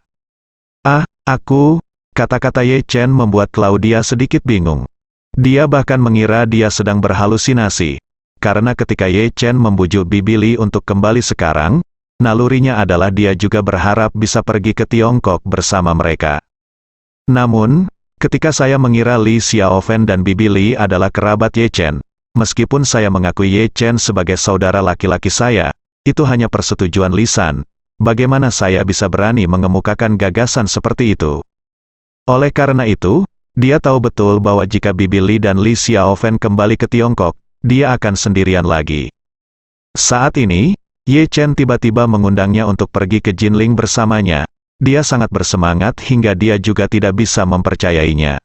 "Ah, aku," kata-kata Ye Chen membuat Claudia sedikit bingung. Dia bahkan mengira dia sedang berhalusinasi. Karena ketika Ye Chen membujuk Bibi Li untuk kembali sekarang, nalurinya adalah dia juga berharap bisa pergi ke Tiongkok bersama mereka. Namun, ketika saya mengira Li Xiaofen dan Bibi Li adalah kerabat Ye Chen, meskipun saya mengakui Ye Chen sebagai saudara laki-laki saya, itu hanya persetujuan lisan. Bagaimana saya bisa berani mengemukakan gagasan seperti itu? Oleh karena itu, dia tahu betul bahwa jika Bibi Li dan Li Xiaofen kembali ke Tiongkok, dia akan sendirian lagi. Saat ini, Ye Chen tiba-tiba mengundangnya untuk pergi ke Jinling bersamanya. Dia sangat bersemangat hingga dia juga tidak bisa mempercayainya.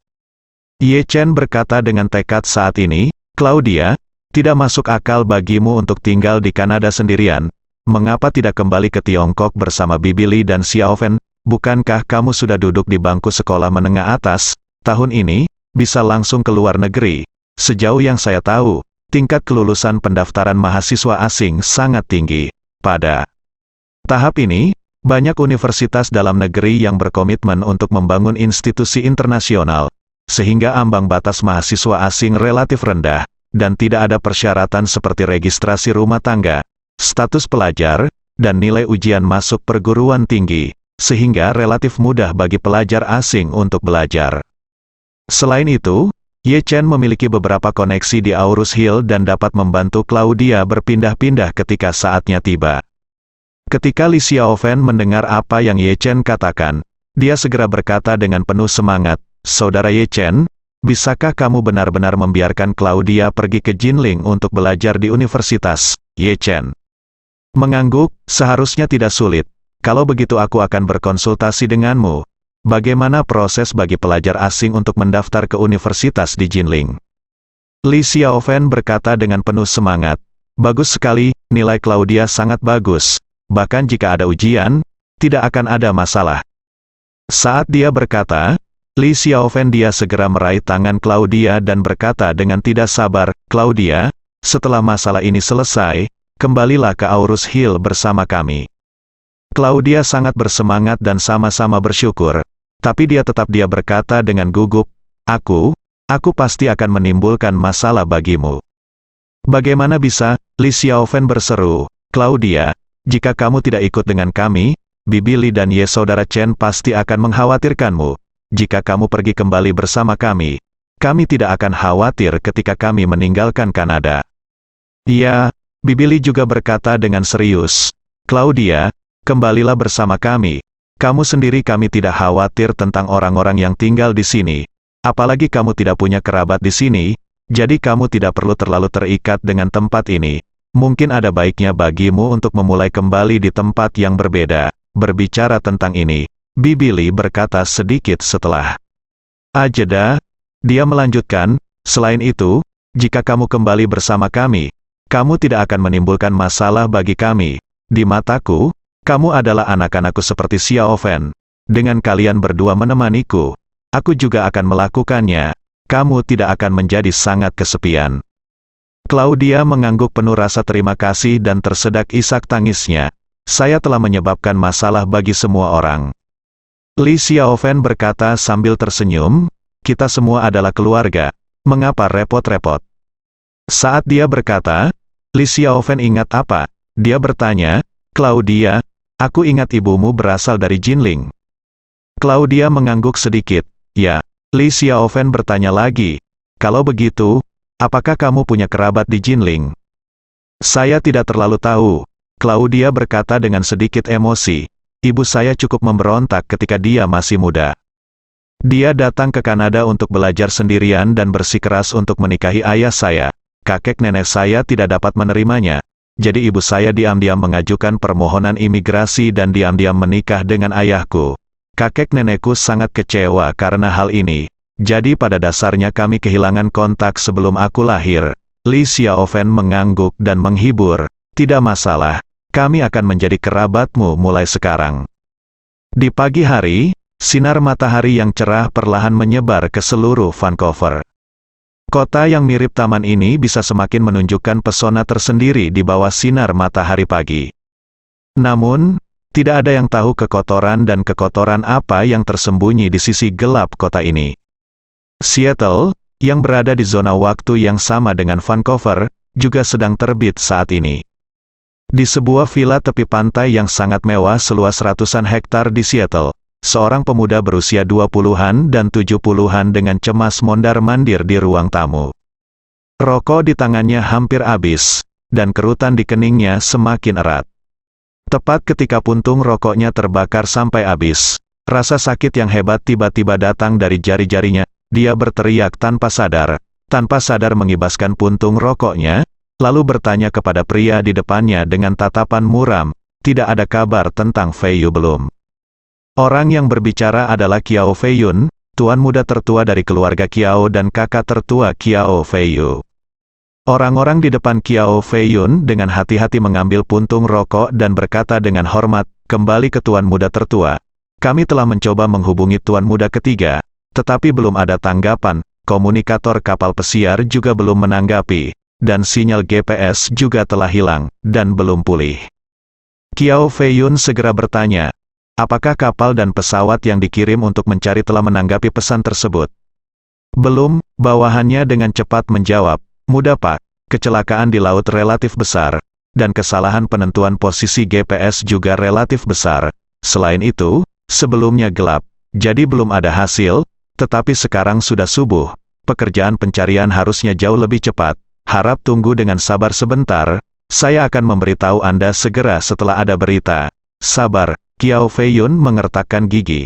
Ye Chen berkata dengan tekad saat ini, "Claudia, tidak masuk akal bagimu untuk tinggal di Kanada sendirian. Mengapa tidak kembali ke Tiongkok bersama Bibi Li dan Xiaofen? Bukankah kamu sudah duduk di bangku sekolah menengah atas? Tahun ini, bisa langsung ke luar negeri. Sejauh yang saya tahu, tingkat kelulusan pendaftaran mahasiswa asing sangat tinggi. Pada tahap ini, banyak universitas dalam negeri yang berkomitmen untuk membangun institusi internasional, sehingga ambang batas mahasiswa asing relatif rendah, dan tidak ada persyaratan seperti registrasi rumah tangga, status pelajar, dan nilai ujian masuk perguruan tinggi, sehingga relatif mudah bagi pelajar asing untuk belajar. Selain itu, Ye Chen memiliki beberapa koneksi di Aurus Hill dan dapat membantu Claudia berpindah-pindah ketika saatnya tiba. Ketika Li Xiaofen mendengar apa yang Ye Chen katakan, dia segera berkata dengan penuh semangat, "Saudara Ye Chen, bisakah kamu benar-benar membiarkan Claudia pergi ke Jinling untuk belajar di universitas?" Ye Chen mengangguk, "Seharusnya tidak sulit. Kalau begitu aku akan berkonsultasi denganmu. Bagaimana proses bagi pelajar asing untuk mendaftar ke universitas di Jinling?" Li Xiaofen berkata dengan penuh semangat, "Bagus sekali, nilai Claudia sangat bagus. Bahkan jika ada ujian, tidak akan ada masalah." Saat dia berkata, Li Xiaofen dia segera meraih tangan Claudia dan berkata dengan tidak sabar, "Claudia, setelah masalah ini selesai, kembalilah ke Aurus Hill bersama kami." Claudia sangat bersemangat dan sama-sama bersyukur, tapi dia berkata dengan gugup, Aku pasti akan menimbulkan masalah bagimu." "Bagaimana bisa?" Li Xiaofen berseru, "Claudia, jika kamu tidak ikut dengan kami, Bibi Li dan Ye saudara Chen pasti akan mengkhawatirkanmu. Jika kamu pergi kembali bersama kami tidak akan khawatir ketika kami meninggalkan Kanada." "Iya," Bibi Li juga berkata dengan serius, "Claudia, kembalilah bersama kami. Kamu sendiri kami tidak khawatir tentang orang-orang yang tinggal di sini. Apalagi kamu tidak punya kerabat di sini, jadi kamu tidak perlu terlalu terikat dengan tempat ini. Mungkin ada baiknya bagimu untuk memulai kembali di tempat yang berbeda." Berbicara tentang ini, Bibi Li berkata sedikit setelah jeda. Dia melanjutkan, selain itu, jika kamu kembali bersama kami, kamu tidak akan menimbulkan masalah bagi kami. Di mataku, kamu adalah anak-anakku seperti Xiao Fen. Dengan kalian berdua menemaniku, aku juga akan melakukannya. Kamu tidak akan menjadi sangat kesepian. Claudia mengangguk penuh rasa terima kasih dan tersedak isak tangisnya. Saya telah menyebabkan masalah bagi semua orang. Li Xiaofen berkata sambil tersenyum, kita semua adalah keluarga, mengapa repot-repot? Saat dia berkata, Li Xiaofen ingat apa? Dia bertanya, Claudia, aku ingat ibumu berasal dari Jinling. Claudia mengangguk sedikit, ya. Li Xiaofen bertanya lagi, kalau begitu, apakah kamu punya kerabat di Jinling? Saya tidak terlalu tahu, Claudia berkata dengan sedikit emosi. Ibu saya cukup memberontak ketika dia masih muda. Dia datang ke Kanada untuk belajar sendirian dan bersikeras untuk menikahi ayah saya. Kakek nenek saya tidak dapat menerimanya. Jadi ibu saya diam-diam mengajukan permohonan imigrasi dan diam-diam menikah dengan ayahku. Kakek nenekku sangat kecewa karena hal ini. Jadi pada dasarnya kami kehilangan kontak sebelum aku lahir. Li Xiaofen mengangguk dan menghibur. Tidak masalah. Kami akan menjadi kerabatmu mulai sekarang. Di pagi hari, sinar matahari yang cerah perlahan menyebar ke seluruh Vancouver. Kota yang mirip taman ini bisa semakin menunjukkan pesona tersendiri di bawah sinar matahari pagi. Namun, tidak ada yang tahu kekotoran dan kekotoran apa yang tersembunyi di sisi gelap kota ini. Seattle, yang berada di zona waktu yang sama dengan Vancouver, juga sedang terbit saat ini. Di sebuah villa tepi pantai yang sangat mewah seluas ratusan hektar di Seattle, seorang pemuda berusia 20-an dan 70-an dengan cemas mondar-mandir di ruang tamu. Rokok di tangannya hampir habis, dan kerutan di keningnya semakin erat. Tepat ketika puntung rokoknya terbakar sampai habis, rasa sakit yang hebat tiba-tiba datang dari jari-jarinya. Dia berteriak tanpa sadar mengibaskan puntung rokoknya, lalu bertanya kepada pria di depannya dengan tatapan muram, tidak ada kabar tentang Fei Yu belum. Orang yang berbicara adalah Kiao Fei Yun, tuan muda tertua dari keluarga Kiao dan kakak tertua Kiao Fei Yu. Orang-orang di depan Kiao Fei Yun dengan hati-hati mengambil puntung rokok dan berkata dengan hormat, kembali ke tuan muda tertua. Kami telah mencoba menghubungi tuan muda ketiga, tetapi belum ada tanggapan, komunikator kapal pesiar juga belum menanggapi. Dan sinyal GPS juga telah hilang, dan belum pulih. Kiao Fei Yun segera bertanya, apakah kapal dan pesawat yang dikirim untuk mencari telah menanggapi pesan tersebut? Belum, bawahannya dengan cepat menjawab, mudah pak, kecelakaan di laut relatif besar, dan kesalahan penentuan posisi GPS juga relatif besar. Selain itu, sebelumnya gelap, jadi belum ada hasil, tetapi sekarang sudah subuh, pekerjaan pencarian harusnya jauh lebih cepat. Harap tunggu dengan sabar sebentar, saya akan memberitahu Anda segera setelah ada berita. Sabar, Kiao Fei Yun mengertakkan gigi.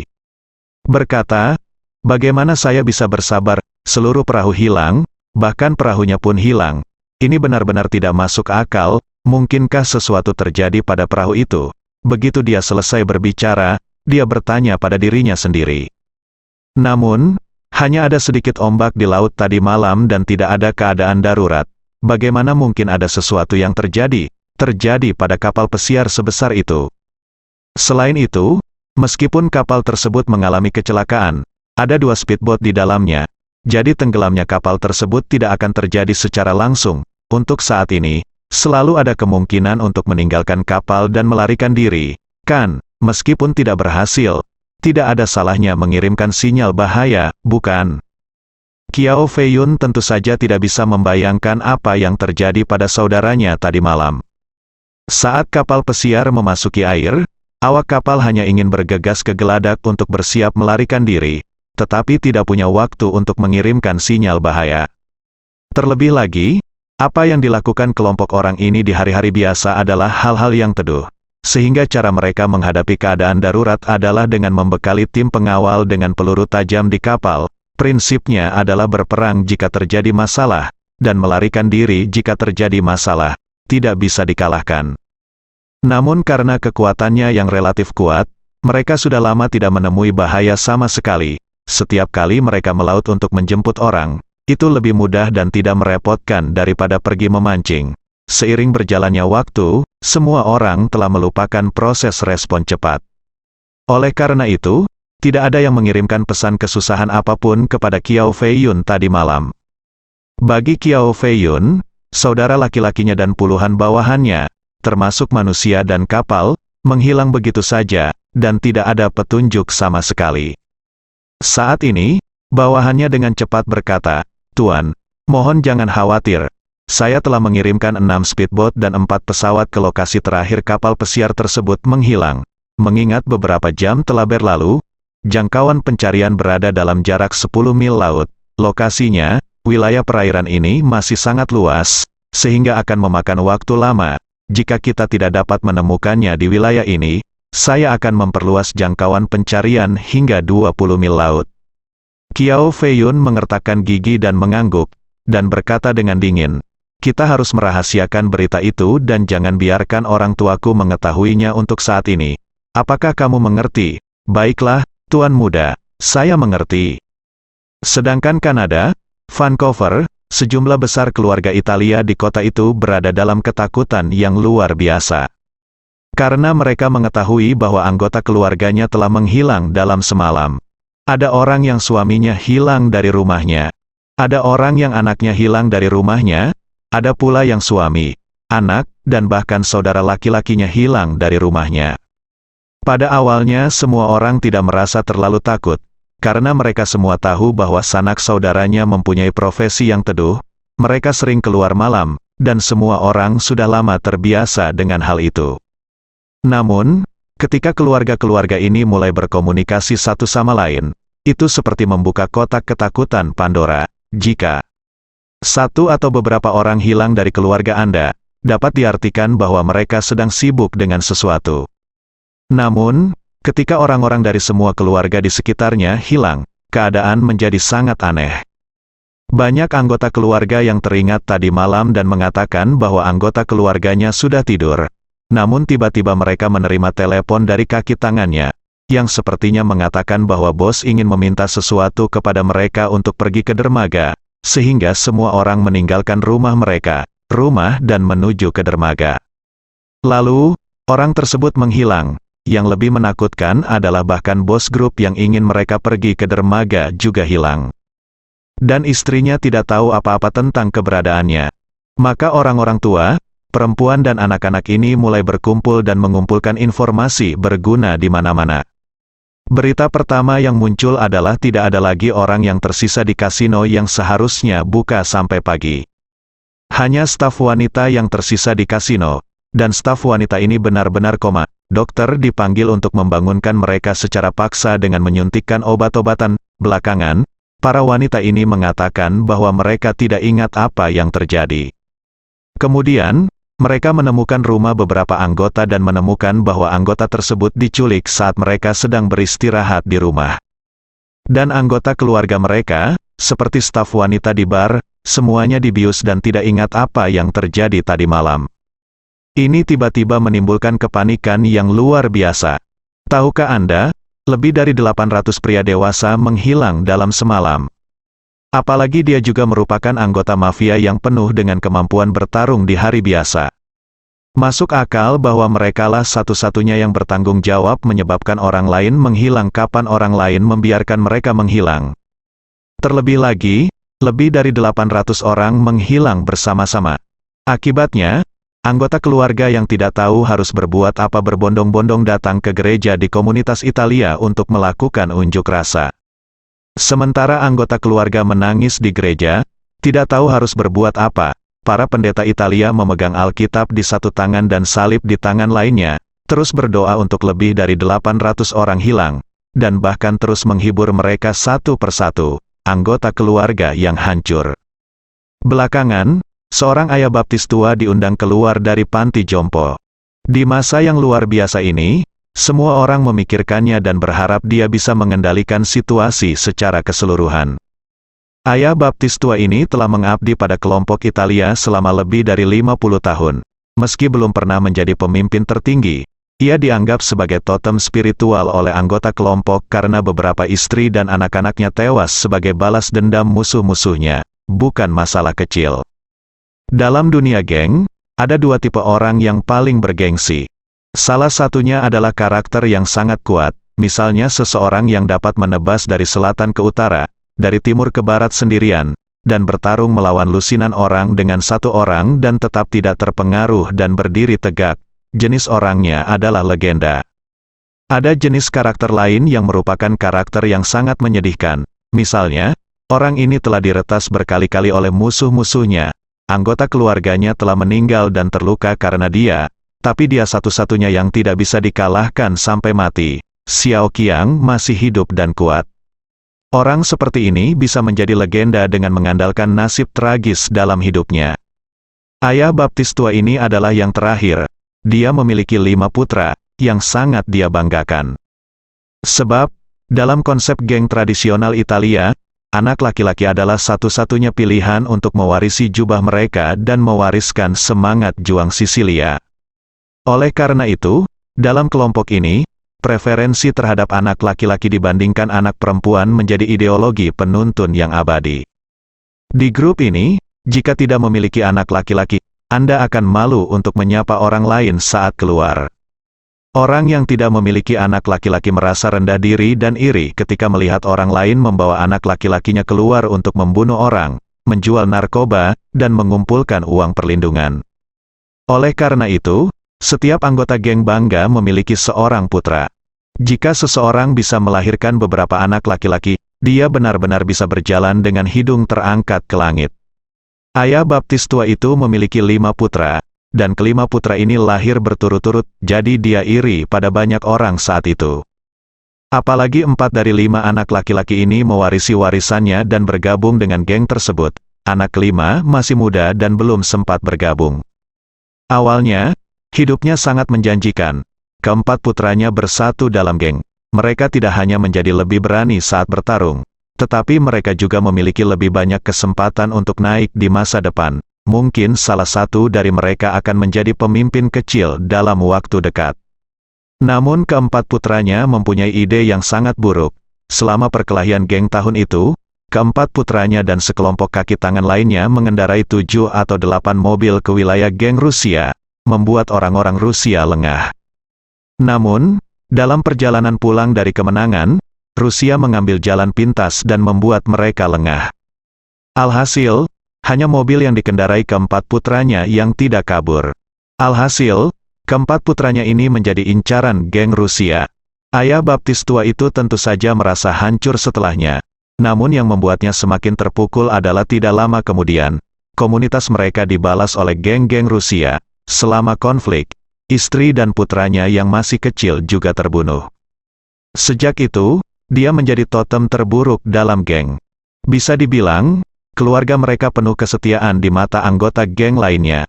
Berkata, bagaimana saya bisa bersabar, seluruh perahu hilang, bahkan perahunya pun hilang. Ini benar-benar tidak masuk akal, mungkinkah sesuatu terjadi pada perahu itu? Begitu dia selesai berbicara, dia bertanya pada dirinya sendiri. Namun, hanya ada sedikit ombak di laut tadi malam dan tidak ada keadaan darurat. Bagaimana mungkin ada sesuatu yang terjadi pada kapal pesiar sebesar itu? Selain itu, meskipun kapal tersebut mengalami kecelakaan, ada 2 speedboat di dalamnya, jadi tenggelamnya kapal tersebut tidak akan terjadi secara langsung. Untuk saat ini, selalu ada kemungkinan untuk meninggalkan kapal dan melarikan diri, kan? Meskipun tidak berhasil, tidak ada salahnya mengirimkan sinyal bahaya, bukan? Kiao Fei Yun tentu saja tidak bisa membayangkan apa yang terjadi pada saudaranya tadi malam. Saat kapal pesiar memasuki air, awak kapal hanya ingin bergegas ke geladak untuk bersiap melarikan diri, tetapi tidak punya waktu untuk mengirimkan sinyal bahaya. Terlebih lagi, apa yang dilakukan kelompok orang ini di hari-hari biasa adalah hal-hal yang teduh, sehingga cara mereka menghadapi keadaan darurat adalah dengan membekali tim pengawal dengan peluru tajam di kapal. Prinsipnya adalah berperang jika terjadi masalah, dan melarikan diri jika terjadi masalah, tidak bisa dikalahkan. Namun karena kekuatannya yang relatif kuat, Mereka sudah lama tidak menemui bahaya sama sekali. Setiap kali mereka melaut untuk menjemput orang, itu lebih mudah dan tidak merepotkan daripada pergi memancing. Seiring berjalannya waktu, semua orang telah melupakan proses respon cepat. Oleh karena itu, tidak ada yang mengirimkan pesan kesusahan apapun kepada Qiao Feiyun tadi malam. Bagi Qiao Feiyun, saudara laki-lakinya dan puluhan bawahannya, termasuk manusia dan kapal, menghilang begitu saja, dan tidak ada petunjuk sama sekali. Saat ini, bawahannya dengan cepat berkata, "Tuan, mohon jangan khawatir. Saya telah mengirimkan 6 speedboat dan 4 pesawat ke lokasi terakhir kapal pesiar tersebut menghilang. Mengingat beberapa jam telah berlalu, jangkauan pencarian berada dalam jarak 10 mil laut. Lokasinya, wilayah perairan ini masih sangat luas, sehingga akan memakan waktu lama. Jika kita tidak dapat menemukannya di wilayah ini, saya akan memperluas jangkauan pencarian hingga 20 mil laut." Qiao Feiyun mengertakkan gigi dan mengangguk, dan berkata dengan dingin, "Kita harus merahasiakan berita itu dan jangan biarkan orang tuaku mengetahuinya untuk saat ini. Apakah kamu mengerti?" "Baiklah, Tuan Muda, saya mengerti." Sedangkan Kanada, Vancouver, sejumlah besar keluarga Italia di kota itu berada dalam ketakutan yang luar biasa. Karena mereka mengetahui bahwa anggota keluarganya telah menghilang dalam semalam. Ada orang yang suaminya hilang dari rumahnya. Ada orang yang anaknya hilang dari rumahnya. Ada pula yang suami, anak, dan bahkan saudara laki-lakinya hilang dari rumahnya. Pada awalnya semua orang tidak merasa terlalu takut, karena mereka semua tahu bahwa sanak saudaranya mempunyai profesi yang teduh. Mereka sering keluar malam, dan semua orang sudah lama terbiasa dengan hal itu. Namun, ketika keluarga-keluarga ini mulai berkomunikasi satu sama lain, itu seperti membuka kotak ketakutan Pandora. Jika satu atau beberapa orang hilang dari keluarga Anda, dapat diartikan bahwa mereka sedang sibuk dengan sesuatu. Namun, ketika orang-orang dari semua keluarga di sekitarnya hilang, keadaan menjadi sangat aneh. Banyak anggota keluarga yang teringat tadi malam dan mengatakan bahwa anggota keluarganya sudah tidur. Namun tiba-tiba mereka menerima telepon dari kaki tangannya, yang sepertinya mengatakan bahwa bos ingin meminta sesuatu kepada mereka untuk pergi ke dermaga, sehingga semua orang meninggalkan rumah mereka, dan menuju ke dermaga. Lalu, orang tersebut menghilang. Yang lebih menakutkan adalah bahkan bos grup yang ingin mereka pergi ke dermaga juga hilang. Dan istrinya tidak tahu apa-apa tentang keberadaannya. Maka orang-orang tua, perempuan dan anak-anak ini mulai berkumpul dan mengumpulkan informasi berguna di mana-mana. Berita pertama yang muncul adalah tidak ada lagi orang yang tersisa di kasino yang seharusnya buka sampai pagi. Hanya staf wanita yang tersisa di kasino, dan staf wanita ini benar-benar koma. Dokter dipanggil untuk membangunkan mereka secara paksa dengan menyuntikkan obat-obatan. Belakangan, para wanita ini mengatakan bahwa mereka tidak ingat apa yang terjadi. Kemudian, mereka menemukan rumah beberapa anggota dan menemukan bahwa anggota tersebut diculik saat mereka sedang beristirahat di rumah. Dan anggota keluarga mereka, seperti staf wanita di bar, semuanya dibius dan tidak ingat apa yang terjadi tadi malam. Ini tiba-tiba menimbulkan kepanikan yang luar biasa. Tahukah Anda, lebih dari 800 pria dewasa menghilang dalam semalam. Apalagi dia juga merupakan anggota mafia yang penuh dengan kemampuan bertarung di hari biasa. Masuk akal bahwa merekalah satu-satunya yang bertanggung jawab menyebabkan orang lain menghilang kapan orang lain membiarkan mereka menghilang. Terlebih lagi, lebih dari 800 orang menghilang bersama-sama. Akibatnya, anggota keluarga yang tidak tahu harus berbuat apa berbondong-bondong datang ke gereja di komunitas Italia untuk melakukan unjuk rasa. Sementara anggota keluarga menangis di gereja, tidak tahu harus berbuat apa, para pendeta Italia memegang Alkitab di satu tangan dan salib di tangan lainnya, terus berdoa untuk lebih dari 800 orang hilang, dan bahkan terus menghibur mereka satu persatu, anggota keluarga yang hancur. Belakangan, seorang ayah baptis tua diundang keluar dari panti jompo. Di masa yang luar biasa ini, semua orang memikirkannya dan berharap dia bisa mengendalikan situasi secara keseluruhan. Ayah baptis tua ini telah mengabdi pada kelompok Italia selama lebih dari 50 tahun. Meski belum pernah menjadi pemimpin tertinggi, Ia dianggap sebagai totem spiritual oleh anggota kelompok karena beberapa istri dan anak-anaknya tewas sebagai balas dendam musuh-musuhnya, bukan masalah kecil. Dalam dunia geng, ada dua tipe orang yang paling bergengsi. Salah satunya adalah karakter yang sangat kuat, misalnya seseorang yang dapat menebas dari selatan ke utara, dari timur ke barat sendirian, dan bertarung melawan lusinan orang dengan satu orang dan tetap tidak terpengaruh dan berdiri tegak. Jenis orangnya adalah legenda. Ada jenis karakter lain yang merupakan karakter yang sangat menyedihkan. Misalnya, orang ini telah diretas berkali-kali oleh musuh-musuhnya. Anggota keluarganya telah meninggal dan terluka karena dia, tapi dia satu-satunya yang tidak bisa dikalahkan sampai mati. Xiao Qiang masih hidup dan kuat. Orang seperti ini bisa menjadi legenda dengan mengandalkan nasib tragis dalam hidupnya. Ayah baptis tua ini adalah yang terakhir. Dia memiliki 5 putra, yang sangat dia banggakan. Sebab, dalam konsep geng tradisional Italia, anak laki-laki adalah satu-satunya pilihan untuk mewarisi jubah mereka dan mewariskan semangat juang Sisilia. Oleh karena itu, dalam kelompok ini, preferensi terhadap anak laki-laki dibandingkan anak perempuan menjadi ideologi penuntun yang abadi. Di grup ini, jika tidak memiliki anak laki-laki, Anda akan malu untuk menyapa orang lain saat keluar. Orang yang tidak memiliki anak laki-laki merasa rendah diri dan iri ketika melihat orang lain membawa anak laki-lakinya keluar untuk membunuh orang, menjual narkoba, dan mengumpulkan uang perlindungan. Oleh karena itu, setiap anggota geng bangga memiliki seorang putra. Jika seseorang bisa melahirkan beberapa anak laki-laki, dia benar-benar bisa berjalan dengan hidung terangkat ke langit. Ayah baptis tua itu memiliki 5 putra, dan kelima putra ini lahir berturut-turut, jadi dia iri pada banyak orang saat itu. Apalagi 4 dari 5 anak laki-laki ini mewarisi warisannya dan bergabung dengan geng tersebut. Anak kelima masih muda dan belum sempat bergabung. Awalnya, hidupnya sangat menjanjikan. Keempat putranya bersatu dalam geng. Mereka tidak hanya menjadi lebih berani saat bertarung, tetapi mereka juga memiliki lebih banyak kesempatan untuk naik di masa depan. Mungkin salah satu dari mereka akan menjadi pemimpin kecil dalam waktu dekat. Namun keempat putranya mempunyai ide yang sangat buruk. Selama perkelahian geng tahun itu, keempat putranya dan sekelompok kaki tangan lainnya mengendarai 7 atau 8 mobil ke wilayah geng Rusia, membuat orang-orang Rusia lengah. Namun, dalam perjalanan pulang dari kemenangan, Rusia mengambil jalan pintas dan membuat mereka lengah. Alhasil, hanya mobil yang dikendarai keempat putranya yang tidak kabur. Alhasil, keempat putranya ini menjadi incaran geng Rusia. Ayah baptis tua itu tentu saja merasa hancur setelahnya. Namun yang membuatnya semakin terpukul adalah tidak lama kemudian, komunitas mereka dibalas oleh geng-geng Rusia. Selama konflik, istri dan putranya yang masih kecil juga terbunuh. Sejak itu, dia menjadi totem terburuk dalam geng. Bisa dibilang, keluarga mereka penuh kesetiaan di mata anggota geng lainnya.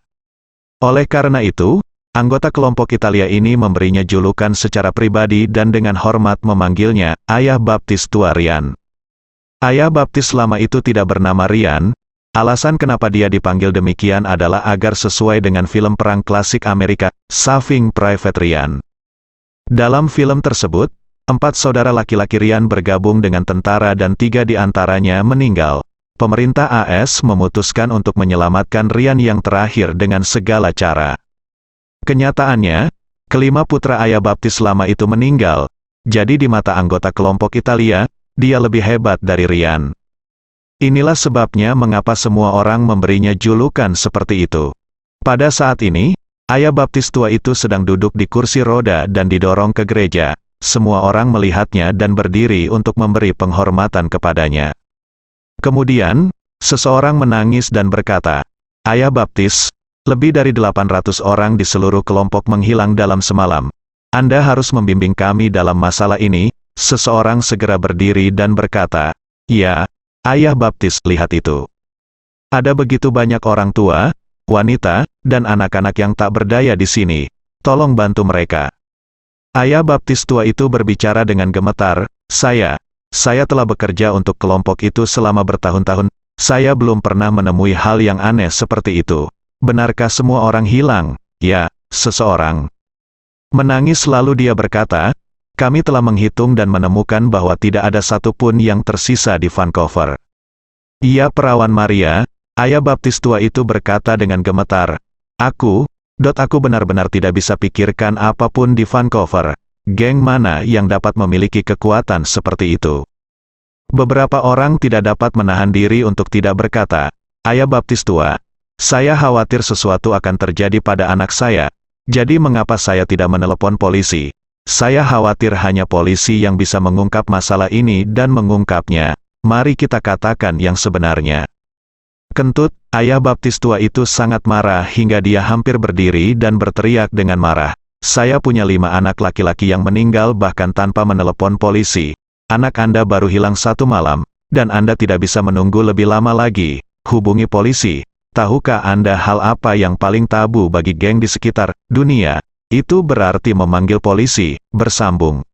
Oleh karena itu, anggota kelompok Italia ini memberinya julukan secara pribadi dan dengan hormat memanggilnya Ayah Baptis Tua Rian. Ayah Baptis lama itu tidak bernama Rian. Alasan kenapa dia dipanggil demikian adalah agar sesuai dengan film perang klasik Amerika, Saving Private Ryan. Dalam film tersebut, 4 saudara laki-laki Ryan bergabung dengan tentara dan 3 di antaranya meninggal. Pemerintah AS memutuskan untuk menyelamatkan Ryan yang terakhir dengan segala cara. Kenyataannya, kelima putra ayah baptis lama itu meninggal. Jadi di mata anggota kelompok Italia, dia lebih hebat dari Ryan. Inilah sebabnya mengapa semua orang memberinya julukan seperti itu. Pada saat ini, ayah baptis tua itu sedang duduk di kursi roda dan didorong ke gereja. Semua orang melihatnya dan berdiri untuk memberi penghormatan kepadanya. Kemudian, seseorang menangis dan berkata, "Ayah baptis, lebih dari 800 orang di seluruh kelompok menghilang dalam semalam. Anda harus membimbing kami dalam masalah ini." Seseorang segera berdiri dan berkata, "Ya, Ayah baptis, lihat itu. Ada begitu banyak orang tua, wanita, dan anak-anak yang tak berdaya di sini. Tolong bantu mereka." Ayah baptis tua itu berbicara dengan gemetar, Saya telah bekerja untuk kelompok itu selama bertahun-tahun. Saya belum pernah menemui hal yang aneh seperti itu. Benarkah semua orang hilang?" "Ya, seseorang." Menangis lalu dia berkata, kami telah menghitung dan menemukan bahwa tidak ada satupun yang tersisa di Vancouver. Ia perawan Maria, ayah baptis tua itu berkata dengan gemetar. Aku benar-benar tidak bisa pikirkan apapun di Vancouver. Geng mana yang dapat memiliki kekuatan seperti itu? Beberapa orang tidak dapat menahan diri untuk tidak berkata, ayah baptis tua, saya khawatir sesuatu akan terjadi pada anak saya. Jadi mengapa saya tidak menelepon polisi? Saya khawatir hanya polisi yang bisa mengungkap masalah ini dan mengungkapnya. Mari kita katakan yang sebenarnya. Kentut, ayah baptis tua itu sangat marah hingga dia hampir berdiri dan berteriak dengan marah. Saya punya 5 anak laki-laki yang meninggal bahkan tanpa menelepon polisi. Anak Anda baru hilang 1 malam, dan Anda tidak bisa menunggu lebih lama lagi. Hubungi polisi. Tahukah Anda hal apa yang paling tabu bagi geng di sekitar dunia? Itu berarti memanggil polisi, bersambung.